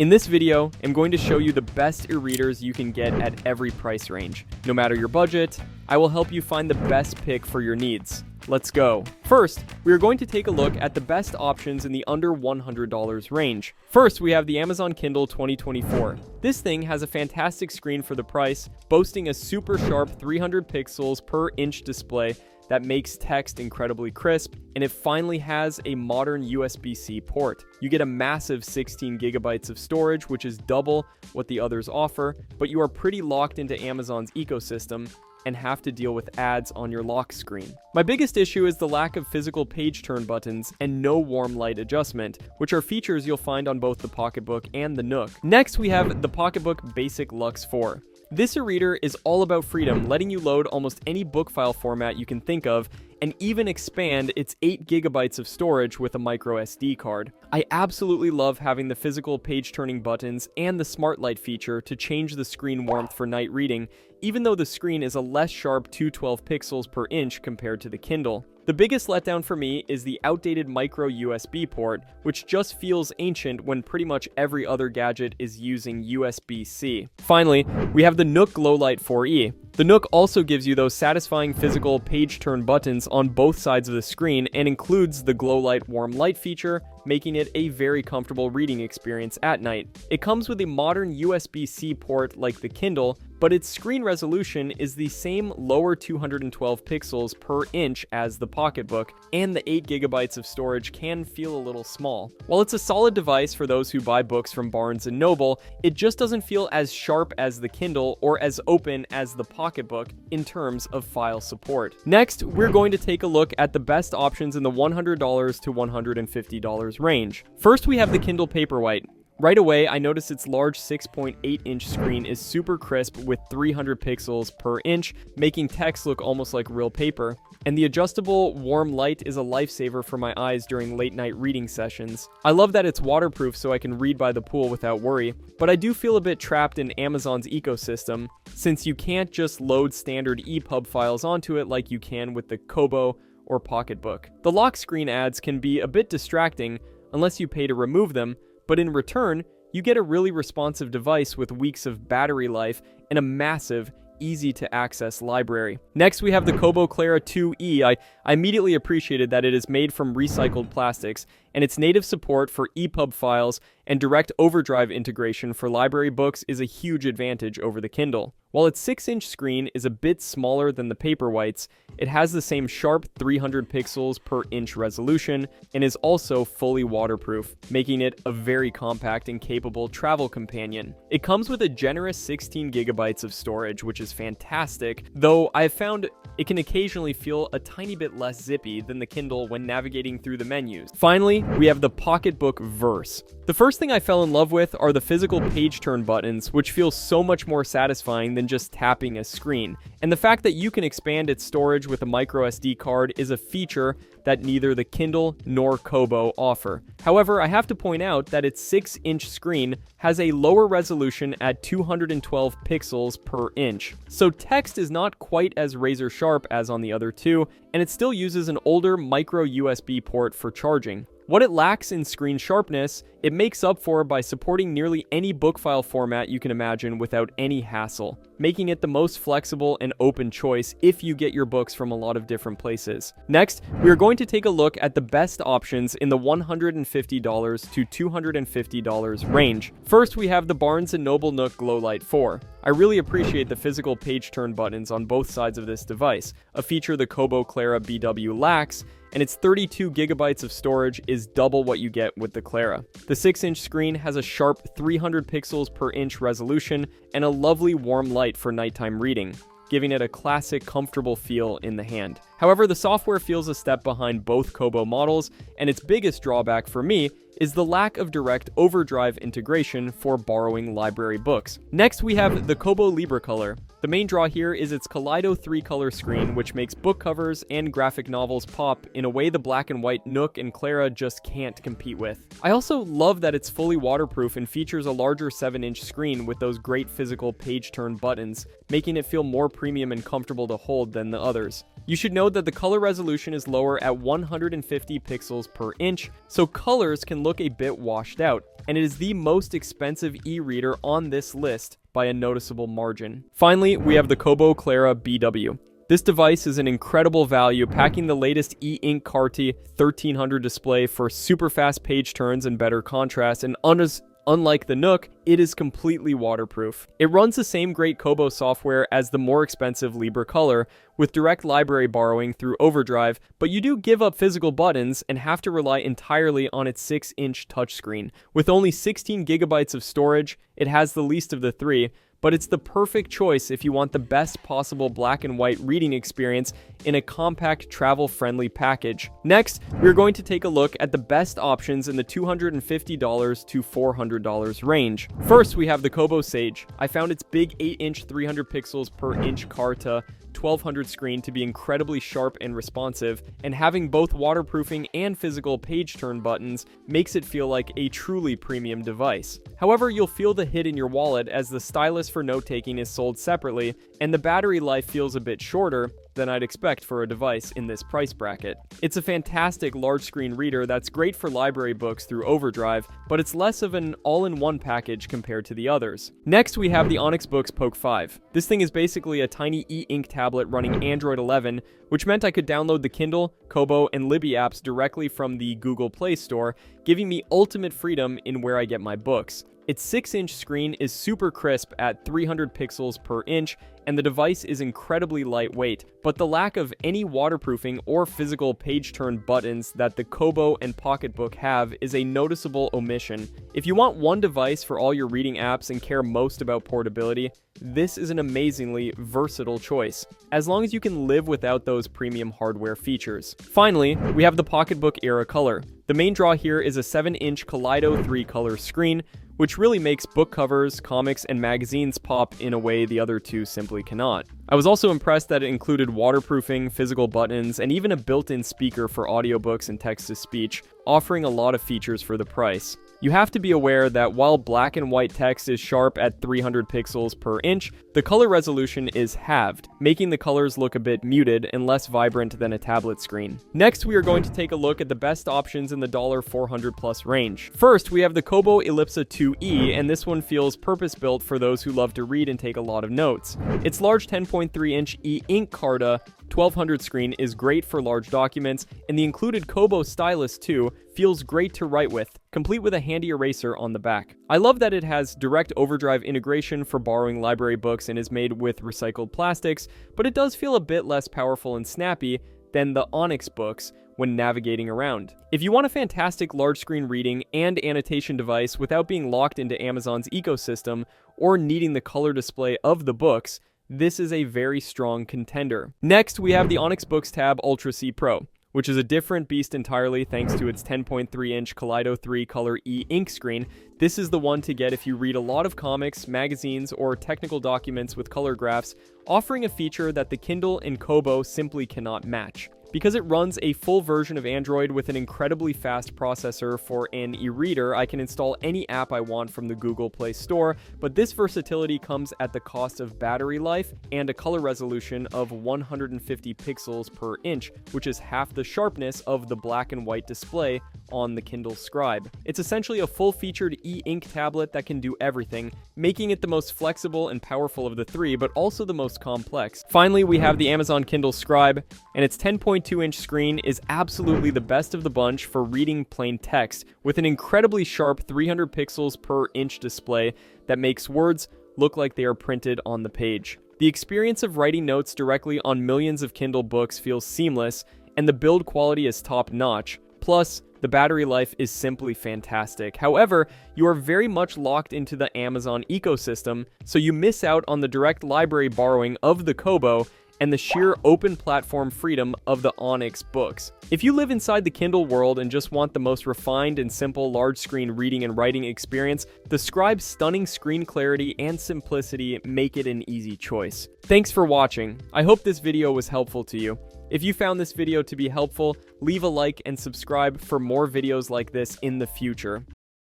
In this video, I'm going to show you the best e-readers you can get at every price range. No matter your budget, I will help you find the best pick for your needs. Let's go. First, we are going to take a look at the best options in the under $100 range. First, we have the Amazon Kindle 2024. This thing has a fantastic screen for the price, boasting a super sharp 300 pixels per inch display that makes text incredibly crisp, and it finally has a modern USB-C port. You get a massive 16 gigabytes of storage, which is double what the others offer, but you are pretty locked into Amazon's ecosystem and have to deal with ads on your lock screen. My biggest issue is the lack of physical page turn buttons and no warm light adjustment, which are features you'll find on both the Pocketbook and the Nook. Next, we have the Pocketbook Basic Luxe 4. This e-reader is all about freedom, letting you load almost any book file format you can think of, and even expand its 8 gigabytes of storage with a micro SD card. I absolutely love having the physical page turning buttons and the smart light feature to change the screen warmth for night reading, even though the screen is a less sharp 212 pixels per inch compared to the Kindle. The biggest letdown for me is the outdated micro USB port, which just feels ancient when pretty much every other gadget is using USB-C. Finally, we have the Nook Glowlight 4e. The Nook also gives you those satisfying physical page turn buttons on both sides of the screen and includes the Glowlight warm light feature, making it a very comfortable reading experience at night. It comes with a modern USB-C port like the Kindle, but its screen resolution is the same lower 212 pixels per inch as the Pocketbook, and the 8 gigabytes of storage can feel a little small. While it's a solid device for those who buy books from Barnes & Noble, it just doesn't feel as sharp as the Kindle or as open as the Pocketbook in terms of file support. Next, we're going to take a look at the best options in the $100 to $150 range. First, we have the Kindle Paperwhite. Right away, I noticed its large 6.8-inch screen is super crisp with 300 pixels per inch, making text look almost like real paper. And the adjustable warm light is a lifesaver for my eyes during late-night reading sessions. I love that it's waterproof so I can read by the pool without worry, but I do feel a bit trapped in Amazon's ecosystem, since you can't just load standard EPUB files onto it like you can with the Kobo or Pocketbook. The lock screen ads can be a bit distracting unless you pay to remove them, but in return, you get a really responsive device with weeks of battery life and a massive, easy-to-access library. Next, we have the Kobo Clara 2e. I immediately appreciated that it is made from recycled plastics, and its native support for EPUB files and direct overdrive integration for library books is a huge advantage over the Kindle. While its 6-inch screen is a bit smaller than the Paperwhite's, it has the same sharp 300 pixels per inch resolution and is also fully waterproof, making it a very compact and capable travel companion. It comes with a generous 16 gigabytes of storage, which is fantastic, though I've found it can occasionally feel a tiny bit less zippy than the Kindle when navigating through the menus. Finally, we have the Pocketbook Verse. The first thing I fell in love with are the physical page turn buttons, which feel so much more satisfying than just tapping a screen. And the fact that you can expand its storage with a micro SD card is a feature that neither the Kindle nor Kobo offer. However, I have to point out that its 6-inch screen has a lower resolution at 212 pixels per inch. So text is not quite as razor sharp as on the other two, and it still uses an older micro USB port for charging. What it lacks in screen sharpness, it makes up for by supporting nearly any book file format you can imagine without any hassle, making it the most flexible and open choice if you get your books from a lot of different places. Next, we are going to take a look at the best options in the $150 to $250 range. First, we have the Barnes & Noble Nook Glowlight 4. I really appreciate the physical page turn buttons on both sides of this device, a feature the Kobo Clara BW lacks, and its 32 gigabytes of storage is double what you get with the Clara. The 6-inch screen has a sharp 300 pixels per inch resolution and a lovely warm light for nighttime reading, giving it a classic, comfortable feel in the hand. However, the software feels a step behind both Kobo models, and its biggest drawback for me is the lack of direct overdrive integration for borrowing library books. Next, we have the Kobo Libra Color. The main draw here is its Kaleido 3-color screen, which makes book covers and graphic novels pop in a way the black and white Nook and Clara just can't compete with. I also love that it's fully waterproof and features a larger 7-inch screen with those great physical page turn buttons, making it feel more premium and comfortable to hold than the others. You should note that the color resolution is lower at 150 pixels per inch, so colors can look a bit washed out, and it is the most expensive e-reader on this list by a noticeable margin. Finally, we have the Kobo Clara BW. This device is an incredible value, packing the latest e-ink QWERTY 1300 display for super fast page turns and better contrast, and unlike the Nook, it is completely waterproof. It runs the same great Kobo software as the more expensive Libra Color, with direct library borrowing through Overdrive, but you do give up physical buttons and have to rely entirely on its 6-inch touchscreen. With only 16 gigabytes of storage, it has the least of the three, but it's the perfect choice if you want the best possible black and white reading experience in a compact, travel-friendly package. Next, we're going to take a look at the best options in the $250 to $400 range. First, we have the Kobo Sage. I found its big 8-inch 300 pixels per inch Carta 1200 screen to be incredibly sharp and responsive, and having both waterproofing and physical page turn buttons makes it feel like a truly premium device. However, you'll feel the hit in your wallet as the stylus for note-taking is sold separately, and the battery life feels a bit shorter than I'd expect for a device in this price bracket. It's a fantastic large screen reader that's great for library books through Overdrive, but it's less of an all-in-one package compared to the others. Next, we have the Onyx Books Poke 5. This thing is basically a tiny e-ink tablet running Android 11, which meant I could download the Kindle, Kobo, and Libby apps directly from the Google Play Store, giving me ultimate freedom in where I get my books. Its 6-inch screen is super crisp at 300 pixels per inch, and the device is incredibly lightweight, but the lack of any waterproofing or physical page turn buttons that the Kobo and Pocketbook have is a noticeable omission. If you want one device for all your reading apps and care most about portability, this is an amazingly versatile choice, as long as you can live without those premium hardware features. Finally, we have the Pocketbook Era Color. The main draw here is a 7-inch Kaleido 3-color screen, which really makes book covers, comics, and magazines pop in a way the other two simply cannot. I was also impressed that it included waterproofing, physical buttons, and even a built-in speaker for audiobooks and text-to-speech, offering a lot of features for the price. You have to be aware that while black and white text is sharp at 300 pixels per inch, the color resolution is halved, making the colors look a bit muted and less vibrant than a tablet screen. Next, we are going to take a look at the best options in the $400 plus range. First, we have the Kobo Ellipsa 2E, and this one feels purpose-built for those who love to read and take a lot of notes. Its large 10.3-inch e-ink Carta 1200 screen is great for large documents, and the included Kobo stylus too feels great to write with, complete with a handy eraser on the back. I love that it has direct Overdrive integration for borrowing library books and is made with recycled plastics, but it does feel a bit less powerful and snappy than the Onyx books when navigating around. If you want a fantastic large screen reading and annotation device without being locked into Amazon's ecosystem or needing the color display of the books, this is a very strong contender. Next, we have the Onyx Books Tab Ultra C Pro, which is a different beast entirely thanks to its 10.3-inch Kaleido 3-color e-ink screen. This is the one to get if you read a lot of comics, magazines, or technical documents with color graphs, offering a feature that the Kindle and Kobo simply cannot match. Because it runs a full version of Android with an incredibly fast processor for an e-reader, I can install any app I want from the Google Play Store, but this versatility comes at the cost of battery life and a color resolution of 150 pixels per inch, which is half the sharpness of the black and white display on the Kindle Scribe. It's essentially a full-featured e-ink tablet that can do everything, making it the most flexible and powerful of the three, but also the most complex. Finally, we have the Amazon Kindle Scribe, and its 10.2-inch screen is absolutely the best of the bunch for reading plain text, with an incredibly sharp 300 pixels per inch display that makes words look like they are printed on the page. The experience of writing notes directly on millions of Kindle books feels seamless, and the build quality is top-notch. Plus, the battery life is simply fantastic. However, you are very much locked into the Amazon ecosystem, so you miss out on the direct library borrowing of the Kobo and the sheer open platform freedom of the Onyx books. If you live inside the Kindle world and just want the most refined and simple large screen reading and writing experience, the Scribe's stunning screen clarity and simplicity make it an easy choice. Thanks for watching. I hope this video was helpful to you. If you found this video to be helpful, leave a like and subscribe for more videos like this in the future.